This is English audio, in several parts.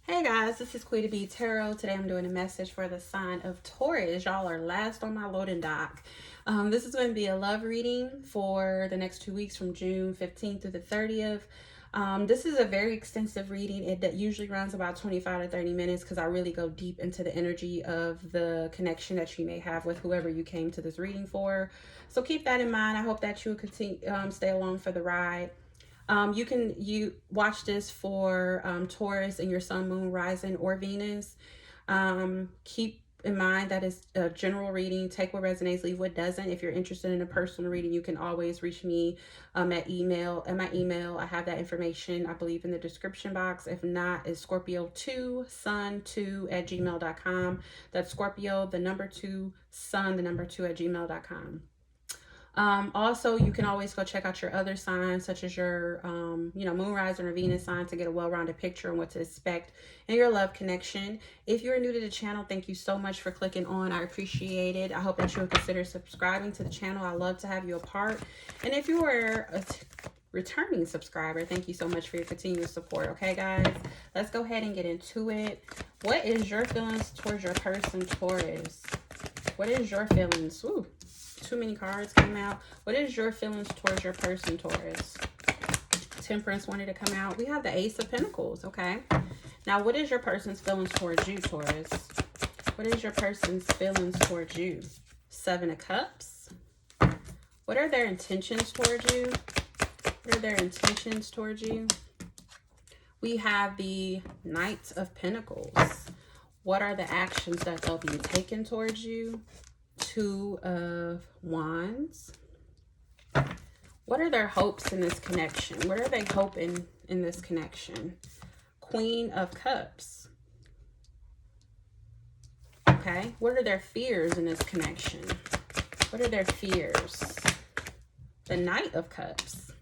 Hey guys, this is Quita B Tarot. Today I'm doing a message for the sign of Taurus. Y'all are last on my loading dock. This is going to be a love reading for the next 2 weeks from June 15th through the 30th. This is a very extensive reading. It usually runs about 25 to 30 minutes because I really go deep into the energy of the connection that you may have with whoever you came to this reading for. So keep that in mind. I hope that you will continue stay along for the ride. You watch this for Taurus and your sun, moon, rising, or Venus. Keep in mind that it's a general reading. Take what resonates, leave what doesn't. If you're interested in a personal reading, you can always reach me at my email. I have that information, I believe, in the description box. If not, it's Scorpio2 sun2@gmail.com. That's Scorpio, the number 2, sun, the number 2 @gmail.com. Also, you can always go check out your other signs, such as your, moon rising or Venus sign, to get a well-rounded picture on what to expect in your love connection. If you're new to the channel, thank you so much for clicking on. I appreciate it. I hope that you'll consider subscribing to the channel. I love to have you a part. And if you are a returning subscriber, thank you so much for your continuous support. Okay, guys, let's go ahead and get into it. What is your feelings towards your person, Taurus? What is your feelings? Ooh. Too many cards came out. What is your feelings towards your person, Taurus? Temperance wanted to come out. We have the Ace of Pentacles, okay? Now, what is your person's feelings towards you, Taurus? What is your person's feelings towards you? Seven of Cups. What are their intentions towards you? What are their intentions towards you? We have the Knight of Pentacles. What are the actions that they'll be taking towards you? Two of Wands. What are their hopes in this connection? What are they hoping in this connection? Queen of Cups. Okay. What are their fears in this connection? What are their fears? The Knight of Cups.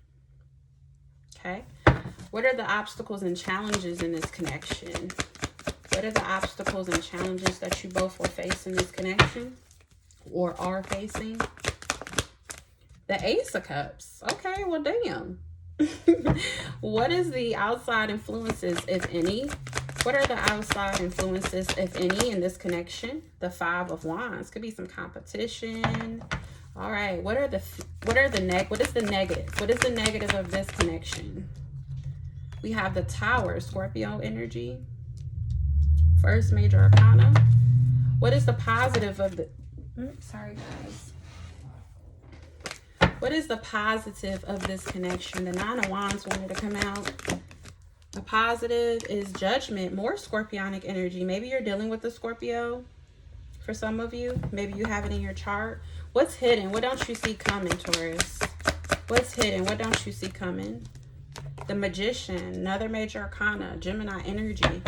Okay. What are the obstacles and challenges in this connection? What are the obstacles and challenges that you both will face in this connection? Or are facing? The Ace of Cups. Okay, well, damn. What is the outside influences, if any? What are the outside influences, if any, in this connection? The Five of Wands. Could be some competition. All right. What is the negative? What is the negative of this connection? We have the Tower, Scorpio energy. First major arcana. What is the positive of the... Sorry, guys. What is the positive of this connection? The Nine of Wands wanted to come out. The positive is Judgment, more Scorpionic energy. Maybe you're dealing with a Scorpio for some of you. Maybe you have it in your chart. What's hidden? What don't you see coming, Taurus? What's hidden? What don't you see coming? The Magician, another major arcana, Gemini energy.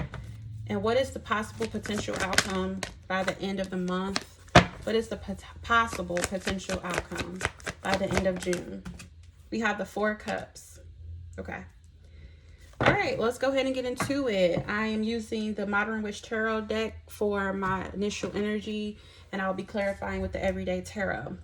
And what is the possible potential outcome by the end of the month? What is the possible potential outcome by the end of June? We have the Four Cups. Okay. All right, let's go ahead and get into it. I am using the Modern Witch Tarot deck for my initial energy, and I'll be clarifying with the Everyday Tarot.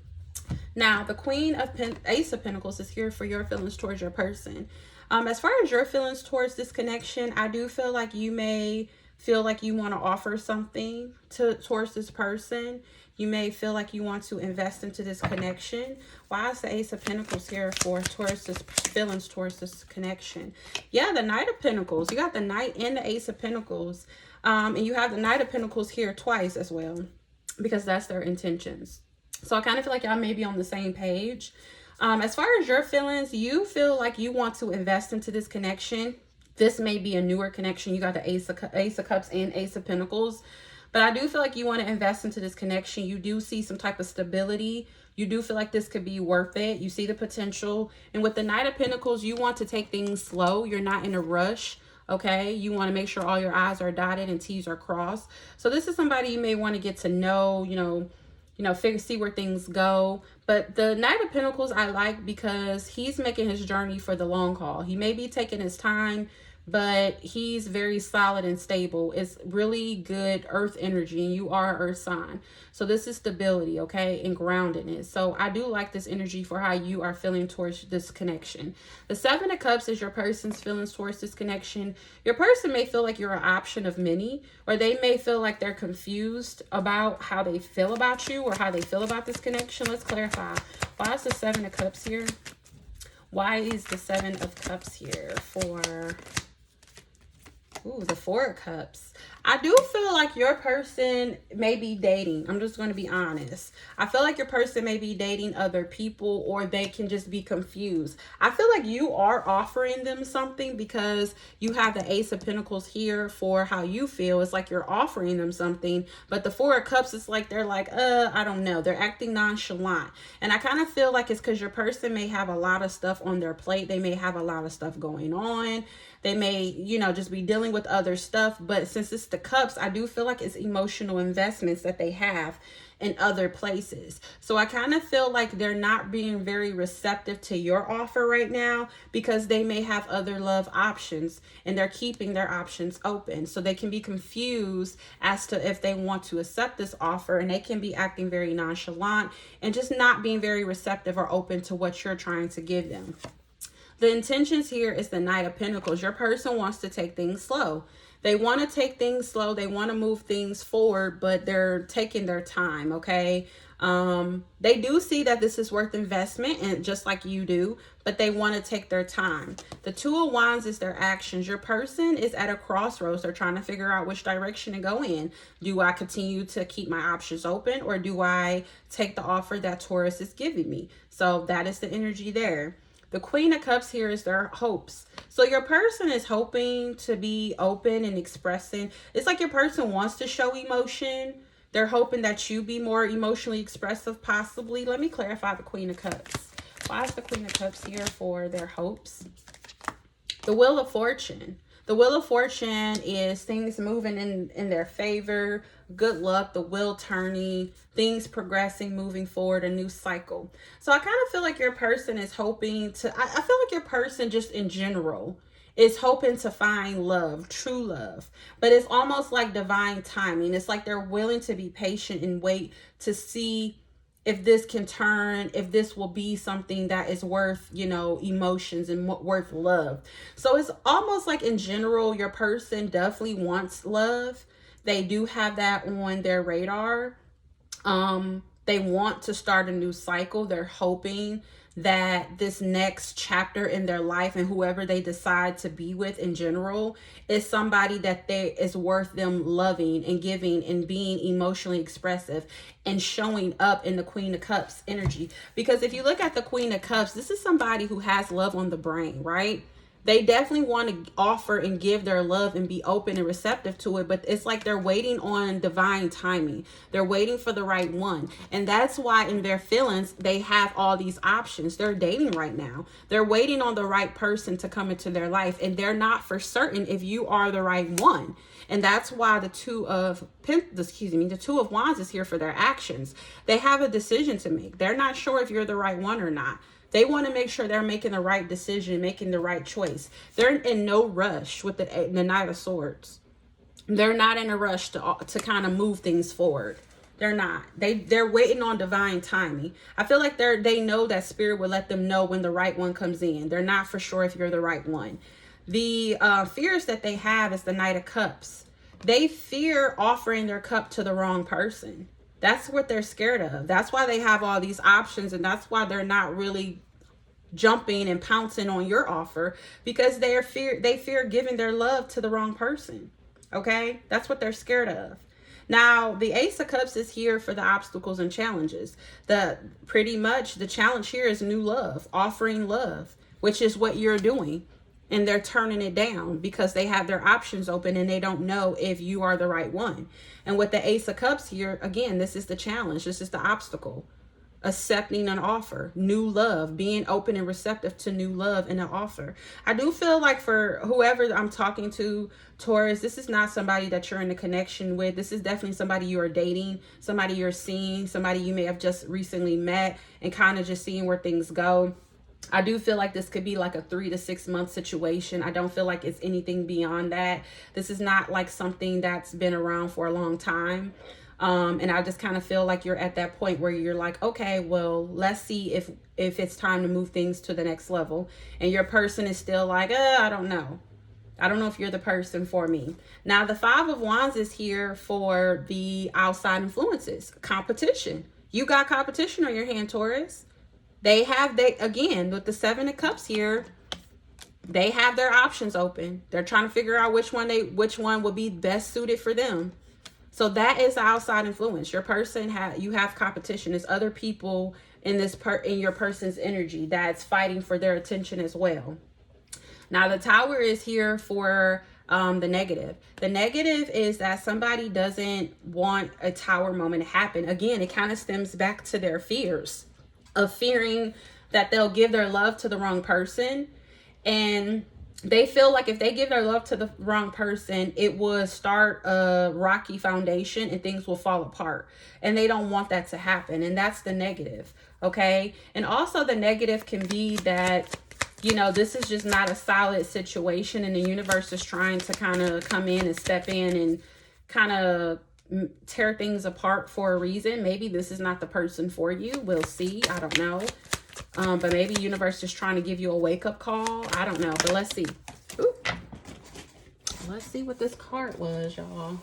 Now, the Ace of Pentacles is here for your feelings towards your person. As far as your feelings towards this connection, I do feel like you may feel like you want to offer something towards this person. You may feel like you want to invest into this connection. Why is the Ace of Pentacles here for Taurus's feelings towards this connection? Yeah, the Knight of Pentacles. You got the Knight and the Ace of Pentacles. And you have the Knight of Pentacles here twice as well, because that's their intentions. So I kind of feel like y'all may be on the same page. As far as your feelings, you feel like you want to invest into this connection. This may be a newer connection. You got the Ace of Cups and Ace of Pentacles. But I do feel like you want to invest into this connection. You do see some type of stability. You do feel like this could be worth it. You see the potential. And with the Knight of Pentacles, you want to take things slow. You're not in a rush, okay? You want to make sure all your I's are dotted and T's are crossed. So this is somebody you may want to get to know, see where things go. But the Knight of Pentacles I like because he's making his journey for the long haul. He may be taking his time, but he's very solid and stable. It's really good earth energy, and you are earth sign. So this is stability, okay, and groundedness. So I do like this energy for how you are feeling towards this connection. The Seven of Cups is your person's feelings towards this connection. Your person may feel like you're an option of many, or they may feel like they're confused about how they feel about you or how they feel about this connection. Let's clarify. Why is the Seven of Cups here? Why is the Seven of Cups here for... Ooh, the Four of Cups. I do feel like your person may be dating. I'm just going to be honest. I feel like your person may be dating other people, or they can just be confused. I feel like you are offering them something because you have the Ace of Pentacles here for how you feel. It's like you're offering them something, but the Four of Cups, it's like they're like, I don't know. They're acting nonchalant. And I kind of feel like it's because your person may have a lot of stuff on their plate. They may have a lot of stuff going on. They may, you know, just be dealing with other stuff. But since it's the Cups, I do feel like it's emotional investments that they have in other places. So I kind of feel like they're not being very receptive to your offer right now because they may have other love options, and they're keeping their options open. So they can be confused as to if they want to accept this offer, and they can be acting very nonchalant and just not being very receptive or open to what you're trying to give them. The intentions here is the Knight of Pentacles. Your person wants to take things slow. They want to take things slow. They want to move things forward, but they're taking their time, okay? They do see that this is worth investment, and just like you do, but they want to take their time. The Two of Wands is their actions. Your person is at a crossroads. They're trying to figure out which direction to go in. Do I continue to keep my options open, or do I take the offer that Taurus is giving me? So that is the energy there. The Queen of Cups here is their hopes. So your person is hoping to be open and expressing. It's like your person wants to show emotion. They're hoping that you be more emotionally expressive, possibly. Let me clarify the Queen of Cups. Why is the Queen of Cups here for their hopes? The Wheel of Fortune. The Wheel of Fortune is things moving in their favor, good luck, the wheel turning, things progressing, moving forward, a new cycle. So I kind of feel like your person is hoping to, I feel like your person just in general is hoping to find love, true love. But it's almost like divine timing. It's like they're willing to be patient and wait to see if this can turn, if this will be something that is worth, you know, emotions and worth love. So it's almost like in general, your person definitely wants love. They do have that on their radar. They want to start a new cycle. They're hoping that this next chapter in their life, and whoever they decide to be with in general, is somebody that is worth them loving and giving and being emotionally expressive and showing up in the Queen of Cups energy. Because if you look at the Queen of Cups, this is somebody who has love on the brain, right? They definitely want to offer and give their love and be open and receptive to it, but it's like they're waiting on divine timing. They're waiting for the right one. And that's why in their feelings, they have all these options. They're dating right now. They're waiting on the right person to come into their life, and they're not for certain if you are the right one. And that's why the Two of Wands is here for their actions. They have a decision to make. They're not sure if you're the right one or not. They want to make sure they're making the right decision, making the right choice. They're in no rush with the Knight of Swords. They're not in a rush to kind of move things forward. They're not. They're waiting on divine timing. I feel like they know that spirit will let them know when the right one comes in. They're not for sure if you're the right one. The fears that they have is the Knight of Cups. They fear offering their cup to the wrong person. That's what they're scared of. That's why they have all these options, and that's why they're not really jumping and pouncing on your offer, because they fear giving their love to the wrong person. Okay? That's what they're scared of. Now, the Ace of Cups is here for the obstacles and challenges. Pretty much the challenge here is new love, offering love, which is what you're doing. And they're turning it down because they have their options open and they don't know if you are the right one. And with the Ace of Cups here, again, this is the challenge. This is the obstacle. Accepting an offer, new love, being open and receptive to new love and an offer. I do feel like for whoever I'm talking to, Taurus, this is not somebody that you're in a connection with. This is definitely somebody you are dating, somebody you're seeing, somebody you may have just recently met and kind of just seeing where things go. I do feel like this could be like a 3 to 6 month situation. I don't feel like it's anything beyond that. This is not like something that's been around for a long time. And I just kind of feel like you're at that point where you're like, okay, well, let's see if it's time to move things to the next level. And your person is still like, I don't know. I don't know if you're the person for me. Now, the Five of Wands is here for the outside influences, competition. You got competition on your hand, Taurus. They again, with the Seven of Cups here, they have their options open. They're trying to figure out which one would be best suited for them. So that is the outside influence. Your person you have competition. There's other people in in your person's energy that's fighting for their attention as well. Now the Tower is here for the negative. The negative is that somebody doesn't want a Tower moment to happen. Again, it kind of stems back to their fears of fearing that they'll give their love to the wrong person. And they feel like if they give their love to the wrong person, it will start a rocky foundation and things will fall apart. And they don't want that to happen. And that's the negative. Okay. And also the negative can be that, you know, this is just not a solid situation and the universe is trying to kind of come in and step in and kind of tear things apart for a reason. Maybe this is not the person for you. We'll see. I don't know. But maybe universe is trying to give you a wake-up call. I don't know, but let's see. Ooh. Let's see what this card was, y'all.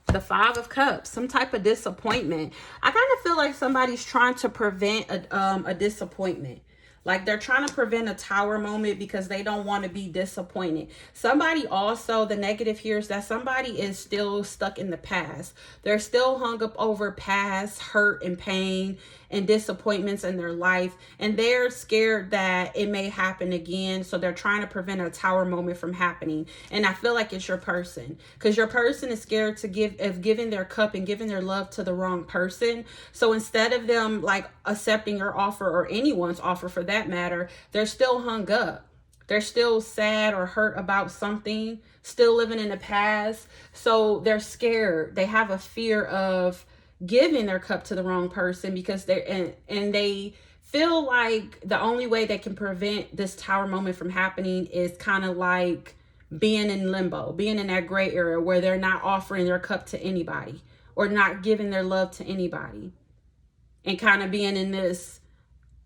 The Five of Cups, some type of disappointment. I kind of feel like somebody's trying to prevent a disappointment. Like they're trying to prevent a Tower moment because they don't want to be disappointed. Somebody also, the negative here is that somebody is still stuck in the past. They're still hung up over past hurt and pain and disappointments in their life. And they're scared that it may happen again. So they're trying to prevent a Tower moment from happening. And I feel like it's your person, because your person is scared of giving their cup and giving their love to the wrong person. So instead of them like accepting your offer or anyone's offer for that matter, they're still hung up. They're still sad or hurt about something, still living in the past. So they're scared. They have a fear of giving their cup to the wrong person because and they feel like the only way they can prevent this Tower moment from happening is kind of like being in limbo, being in that gray area where they're not offering their cup to anybody or not giving their love to anybody, and kind of being in this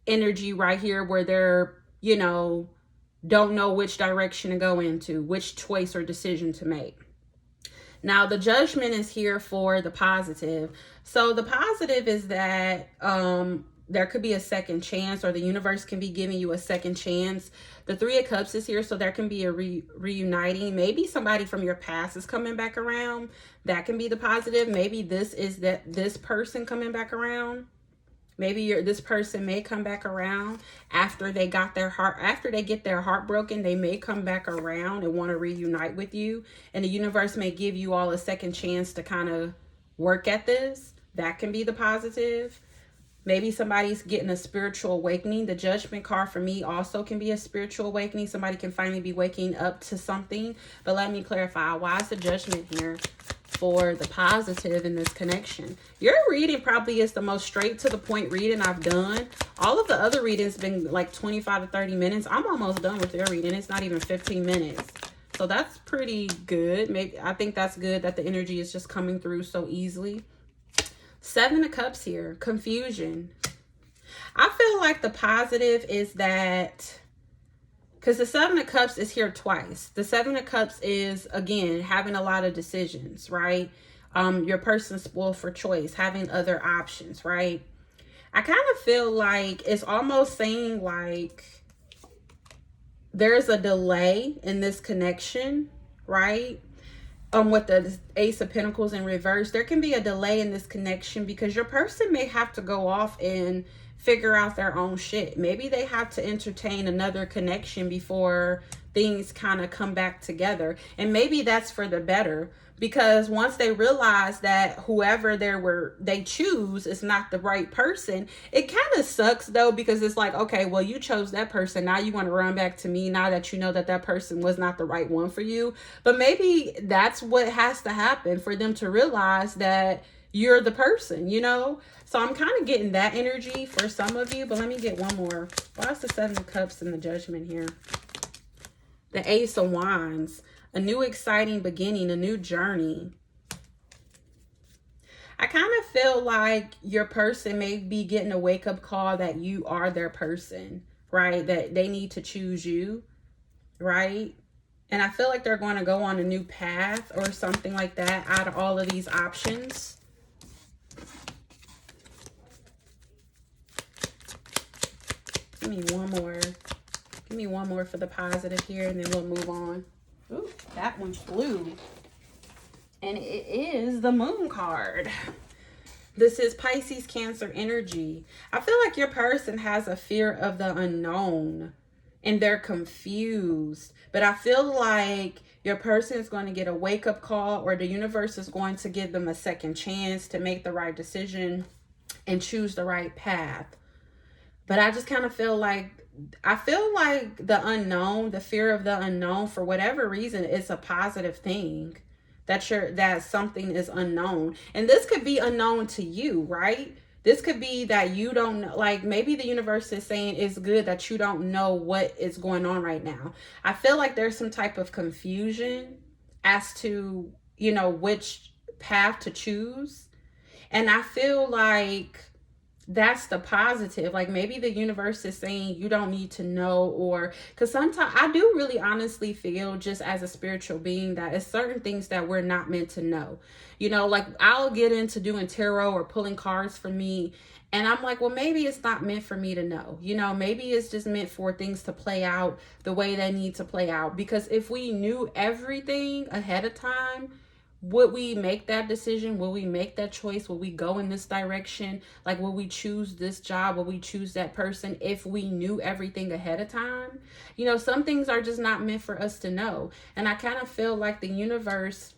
energy right here where they're, you know, don't know which direction to go into, which choice or decision to make. Now, the Judgment is here for the positive. So the positive is that there could be a second chance, or the universe can be giving you a second chance. The Three of Cups is here, so there can be a reuniting. Maybe somebody from your past is coming back around. That can be the positive. Maybe this person coming back around. Maybe this person may come back around after they get their heart broken. They may come back around and want to reunite with you. And the universe may give you all a second chance to kind of work at this. That can be the positive. Maybe somebody's getting a spiritual awakening. The Judgment card for me also can be a spiritual awakening. Somebody can finally be waking up to something. But let me clarify. Why is the Judgment here for the positive in this connection? Your reading probably is the most straight to the point reading I've done. All of the other readings been like 25 to 30 minutes. I'm almost done with your reading. It's not even 15 minutes. So that's pretty good. Maybe I think that's good that the energy is just coming through so easily. Seven of Cups here, confusion. I feel like the positive is that, because the Seven of Cups is here twice. The Seven of Cups is, again, having a lot of decisions, right? Your person's spoiled for choice, having other options, right? I kind of feel like it's almost saying like there's a delay in this connection, right? With the Ace of Pentacles in reverse, there can be a delay in this connection because your person may have to go off and figure out their own shit. Maybe they have to entertain another connection before things kind of come back together. And maybe that's for the better, because once they realize that whoever they choose is not the right person, it kind of sucks though, because it's like, okay, well, you chose that person. Now you want to run back to me now that you know that that person was not the right one for you. But maybe that's what has to happen for them to realize that you're the person, you know? So I'm kind of getting that energy for some of you, but let me get one more. Why is the Seven of Cups and the Judgment here? The Ace of Wands, a new exciting beginning, a new journey. I kind of feel like your person may be getting a wake-up call that you are their person, right? That they need to choose you, right? And I feel like they're going to go on a new path or something like that out of all of these options. Give me one more. Give me one more for the positive here, and then we'll move on. Ooh, that one flew. And it is the Moon card. This is Pisces, Cancer energy. I feel like your person has a fear of the unknown and they're confused. But I feel like your person is going to get a wake-up call, or the universe is going to give them a second chance to make the right decision and choose the right path. But I just kind of feel like, the unknown, the fear of the unknown, for whatever reason, it's a positive thing. That something is unknown. And this could be unknown to you, right? This could be that you don't know, like maybe the universe is saying it's good that you don't know what is going on right now. I feel like there's some type of confusion as to, you know, which path to choose. And I feel like that's the positive. Like maybe the universe is saying you don't need to know, or because sometimes I do really honestly feel, just as a spiritual being, that it's certain things that we're not meant to know. You know, like I'll get into doing tarot or pulling cards for me, and I'm like, well, maybe it's not meant for me to know. You know, maybe it's just meant for things to play out the way they need to play out. Because if we knew everything ahead of time, would we make that decision? Will we make that choice? Will we go in this direction? Like, will we choose this job? Will we choose that person if we knew everything ahead of time? You know, some things are just not meant for us to know. And I kind of feel like the universe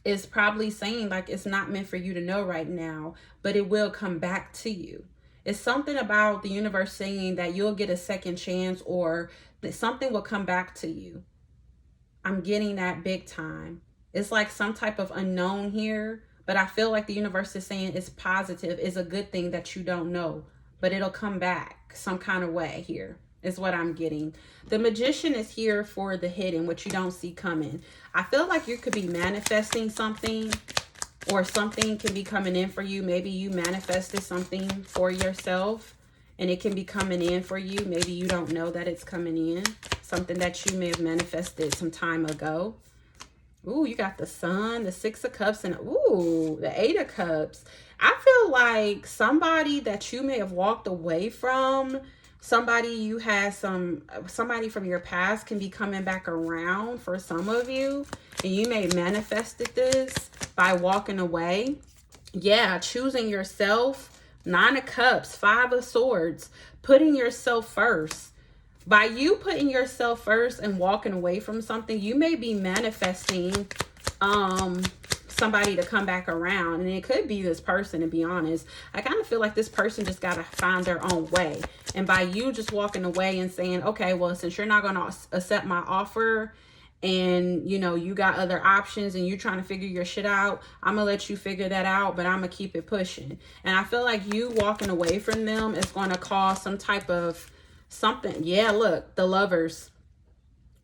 is probably saying, like, it's not meant for you to know right now, but it will come back to you. It's something about the universe saying that you'll get a second chance, or that something will come back to you. I'm getting that big time. It's like some type of unknown here, but I feel like the universe is saying it's positive. It's a good thing that you don't know, but it'll come back some kind of way here is what I'm getting. The Magician is here for the hidden, what you don't see coming. I feel like you could be manifesting something, or something can be coming in for you. Maybe you manifested something for yourself and it can be coming in for you. Maybe you don't know that it's coming in. Something that you may have manifested some time ago. Ooh, you got the Sun, the Six of Cups, and ooh, the Eight of Cups. I feel like somebody that you may have walked away from, somebody from your past can be coming back around for some of you. And you may have manifested this by walking away. Yeah, choosing yourself. Nine of Cups, Five of Swords, putting yourself first. By you putting yourself first and walking away from something, you may be manifesting somebody to come back around. And it could be this person, to be honest. I kind of feel like this person just got to find their own way. And by you just walking away and saying, okay, well, since you're not going to accept my offer, and you know you got other options and you're trying to figure your shit out, I'm gonna let you figure that out, but I'm gonna keep it pushing. And I feel like you walking away from them is going to cause some type of something. Yeah, look, the Lovers.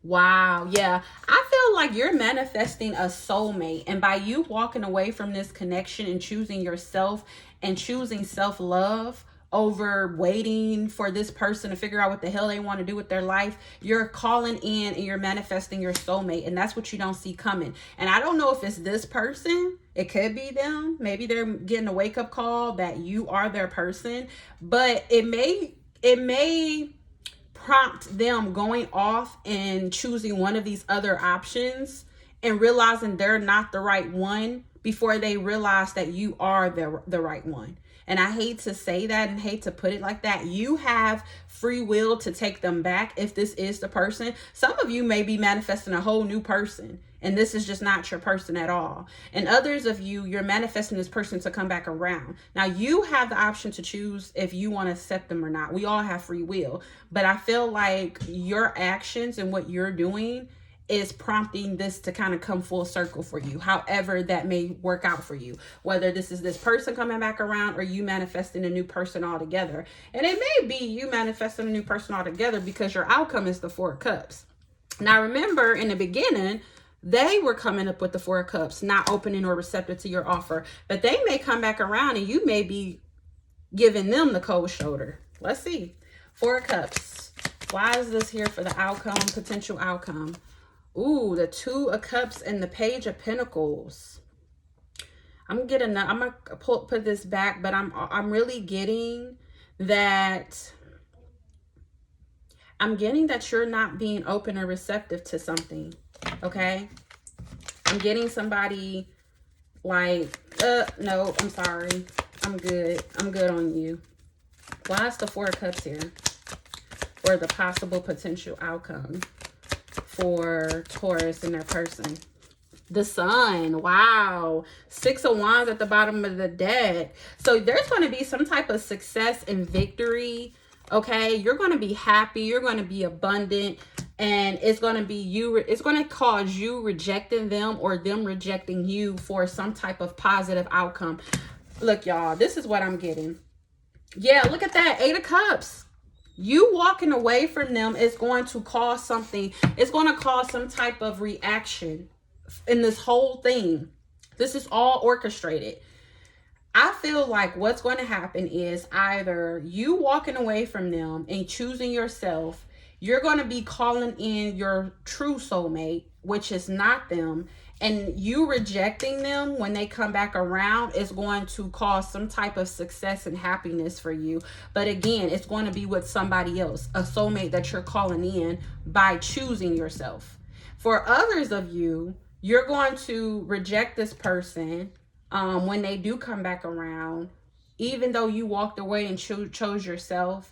Wow. Yeah, I feel like you're manifesting a soulmate, and by you walking away from this connection and choosing yourself and choosing self-love over waiting for this person to figure out what the hell they want to do with their life, you're calling in and you're manifesting your soulmate. And that's what you don't see coming. And I don't know if it's this person, it could be them, maybe they're getting a wake-up call that you are their person, but it may prompt them going off and choosing one of these other options and realizing they're not the right one before they realize that you are the right one. And I hate to say that and hate to put it like that. You have free will to take them back if this is the person. Some of you may be manifesting a whole new person, and this is just not your person at all. And others of you, you're manifesting this person to come back around. Now, you have the option to choose if you want to accept them or not. We all have free will. But I feel like your actions and what you're doing is prompting this to kind of come full circle for you, however that may work out for you, whether this is this person coming back around or you manifesting a new person altogether. And it may be you manifesting a new person altogether because your outcome is the Four of Cups. Now remember, in the beginning, they were coming up with the Four of Cups, not opening or receptive to your offer, but they may come back around and you may be giving them the cold shoulder. Let's see. Four of Cups. Why is this here for the outcome, potential outcome? Ooh, the Two of Cups and the Page of Pentacles. I'm gonna put this back, but I'm really getting that. I'm getting that you're not being open or receptive to something. Okay? I'm getting somebody like, no, I'm sorry. I'm good. I'm good on you. Why is the Four of Cups here? Or the possible potential outcome for Taurus and their person. The Sun. Wow. Six of Wands at the bottom of the deck. So there's going to be some type of success and victory. Okay. You're going to be happy. You're going to be abundant. And it's going to be you. It's going to cause you rejecting them or them rejecting you for some type of positive outcome. Look, y'all, this is what I'm getting. Yeah, look at that. Eight of Cups. You walking away from them is going to cause something. It's going to cause some type of reaction in this whole thing. This is all orchestrated. I feel like what's going to happen is either you walking away from them and choosing yourself. You're going to be calling in your true soulmate, which is not them. And you rejecting them when they come back around is going to cause some type of success and happiness for you. But again, it's going to be with somebody else, a soulmate that you're calling in by choosing yourself. For others of you, you're going to reject this person when they do come back around. Even though you walked away and chose yourself,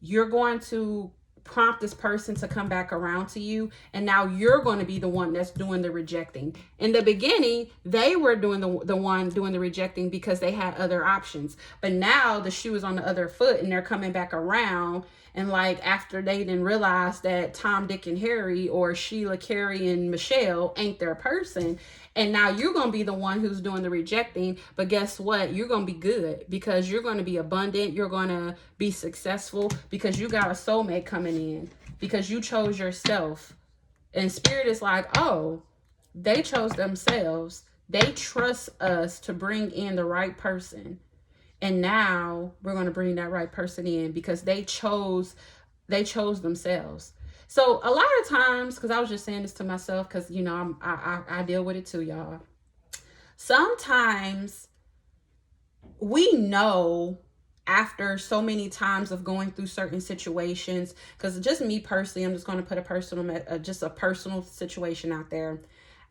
you're going to prompt this person to come back around to you, and now you're going to be the one that's doing the rejecting. In the beginning, they were doing the one doing the rejecting because they had other options, but now the shoe is on the other foot and they're coming back around. And like after they didn't realize that Tom, Dick, and Harry or Sheila, Carrie, and Michelle ain't their person, and now you're going to be the one who's doing the rejecting. But guess what? You're going to be good because you're going to be abundant. You're going to be successful because you got a soulmate coming in because you chose yourself. And Spirit is like, oh, they chose themselves. They trust us to bring in the right person. And now we're going to bring that right person in because they chose themselves. So a lot of times, because I was just saying this to myself, because, you know, I deal with it too, y'all. Sometimes we know after so many times of going through certain situations, because just me personally, I'm just going to put a personal situation out there.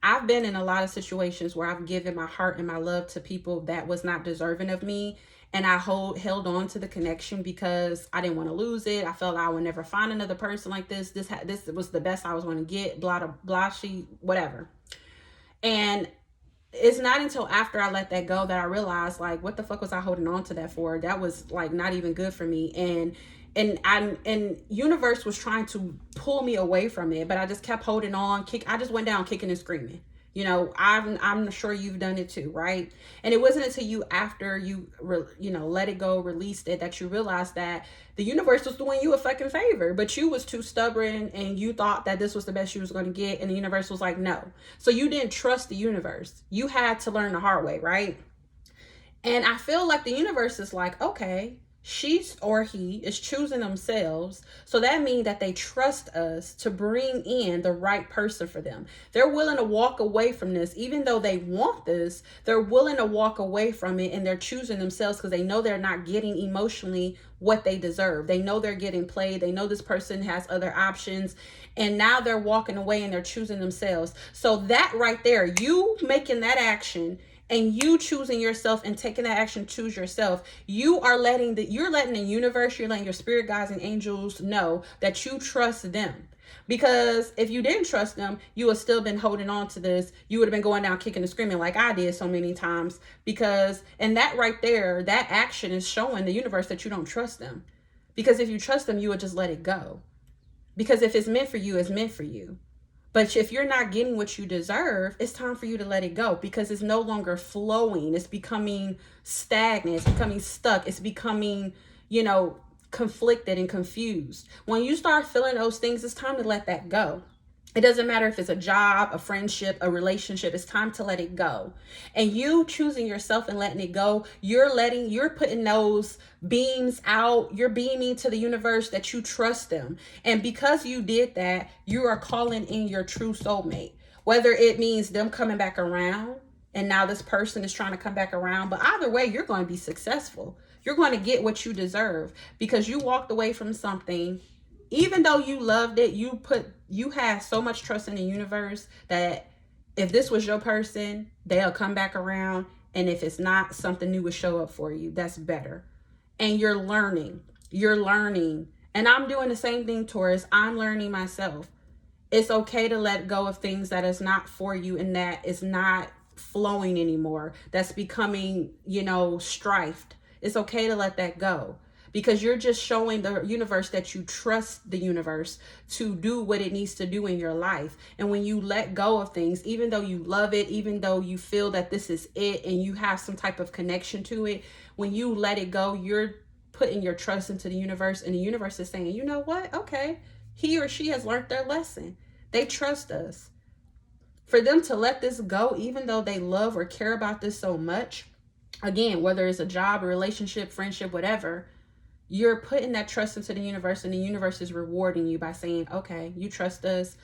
I've been in a lot of situations where I've given my heart and my love to people that was not deserving of me. And I held on to the connection because I didn't want to lose it. I felt I would never find another person like this. This was the best I was going to get, blah, blah, whatever. And it's not until after I let that go that I realized, like, what the fuck was I holding on to that for? That was like not even good for me. And universe was trying to pull me away from it, but I just kept holding on. I just went down kicking and screaming. You know, I'm sure you've done it too, right? And it wasn't until you, after you let it go, released it, that you realized that the universe was doing you a fucking favor, but you was too stubborn and you thought that this was the best you was going to get, and the universe was like, no. So you didn't trust the universe. You had to learn the hard way, right? And I feel like the universe is like, okay, she or he is choosing themselves. So that means that they trust us to bring in the right person for them. They're willing to walk away from this. Even though they want this, they're willing to walk away from it, and they're choosing themselves because they know they're not getting emotionally what they deserve. They know they're getting played. They know this person has other options, and now they're walking away and they're choosing themselves. So that right there, you making that action and you choosing yourself and taking that action, choose yourself, you're letting the universe, you're letting your spirit guides and angels know that you trust them. Because if you didn't trust them, you would still been holding on to this. You would have been going down kicking and screaming like I did so many times. And that right there, that action is showing the universe that you don't trust them. Because if you trust them, you would just let it go. Because if it's meant for you, it's meant for you. But if you're not getting what you deserve, it's time for you to let it go, because it's no longer flowing. It's becoming stagnant. It's becoming stuck. It's becoming, conflicted and confused. When you start feeling those things, it's time to let that go. It doesn't matter if it's a job, a friendship, a relationship. It's time to let it go. And you choosing yourself and letting it go, you're putting those beams out. You're beaming to the universe that you trust them. And because you did that, you are calling in your true soulmate. Whether it means them coming back around, and now this person is trying to come back around. But either way, you're going to be successful. You're going to get what you deserve, because you walked away from something. Even though you loved it, you had so much trust in the universe that if this was your person, they'll come back around. And if it's not, something new will show up for you. That's better. And you're learning. And I'm doing the same thing, Taurus. I'm learning myself. It's okay to let go of things that is not for you and that is not flowing anymore. That's becoming, strifed. It's okay to let that go, because you're just showing the universe that you trust the universe to do what it needs to do in your life. And when you let go of things, even though you love it, even though you feel that this is it and you have some type of connection to it, when you let it go, you're putting your trust into the universe, and the universe is saying, you know what? Okay, he or she has learned their lesson. They trust us. For them to let this go, even though they love or care about this so much, again, whether it's a job, a relationship, friendship, whatever, you're putting that trust into the universe, and the universe is rewarding you by saying, okay, you trust us.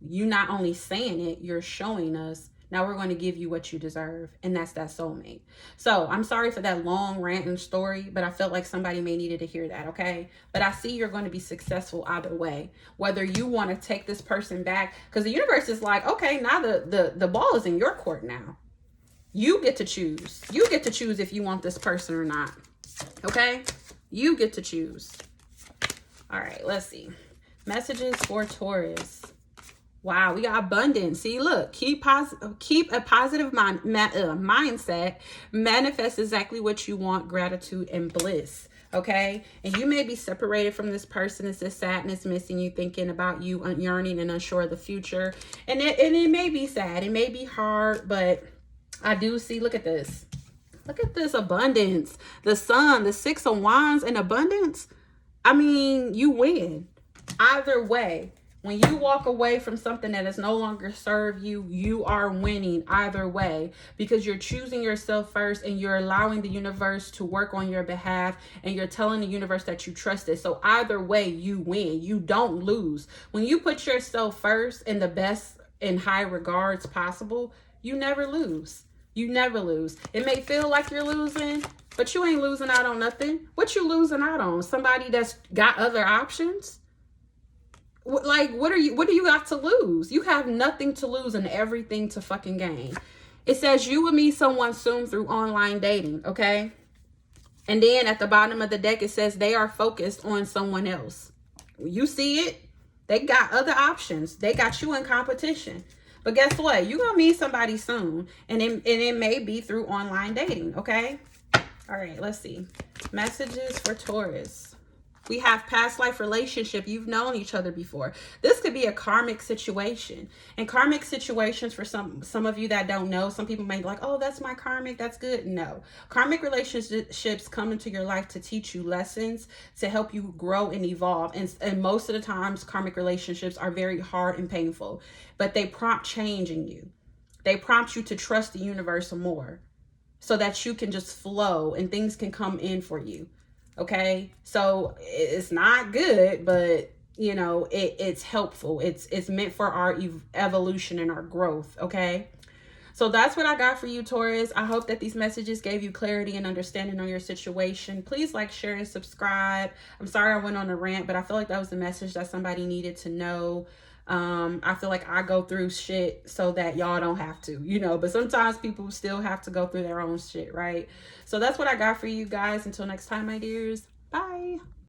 You not only saying it, you're showing us. Now we're going to give you what you deserve. And that's that soulmate. So I'm sorry for that long rant and story, but I felt like somebody may needed to hear that. Okay. But I see you're going to be successful either way, whether you want to take this person back, because the universe is like, okay, now the ball is in your court now. You get to choose. You get to choose if you want this person or not. Okay. You get to choose. All right, let's see. Messages for Taurus. Wow, we got abundance. See, look, keep a positive mindset. Manifest exactly what you want, gratitude and bliss. Okay, and you may be separated from this person. It's this sadness, missing you, thinking about you, yearning and unsure of the future. And it may be sad. It may be hard, but I do see, look at this. Look at this abundance. The sun, the 6 of wands and abundance. I mean, you win. Either way, when you walk away from something that is no longer serve you, you are winning either way, because you're choosing yourself first and you're allowing the universe to work on your behalf, and you're telling the universe that you trust it. So either way, you win. You don't lose. When you put yourself first in the best and high regards possible, you never lose. You never lose. It may feel like you're losing, but you ain't losing out on nothing. What you losing out on? Somebody that's got other options? Like, what do you got to lose? You have nothing to lose and everything to fucking gain. It says you will meet someone soon through online dating, okay? And then at the bottom of the deck, it says they are focused on someone else. You see it? They got other options. They got you in competition. But guess what? You're going to meet somebody soon. And it may be through online dating. Okay. All right. Let's see. Messages for Taurus. We have past life relationship. You've known each other before. This could be a karmic situation. And karmic situations, for some of you that don't know, some people may be like, oh, that's my karmic. That's good. No. Karmic relationships come into your life to teach you lessons, to help you grow and evolve. And most of the times, karmic relationships are very hard and painful, but they prompt change in you. They prompt you to trust the universe more, so that you can just flow and things can come in for you. Okay, so it's not good, but it's helpful. It's meant for our evolution and our growth. Okay, so that's what I got for you, Taurus. I hope that these messages gave you clarity and understanding on your situation. Please like, share, and subscribe. I'm sorry I went on a rant, but I feel like that was the message that somebody needed to know. I feel like I go through shit so that y'all don't have to, but sometimes people still have to go through their own shit, right? So that's what I got for you guys. Until next time, my dears. Bye.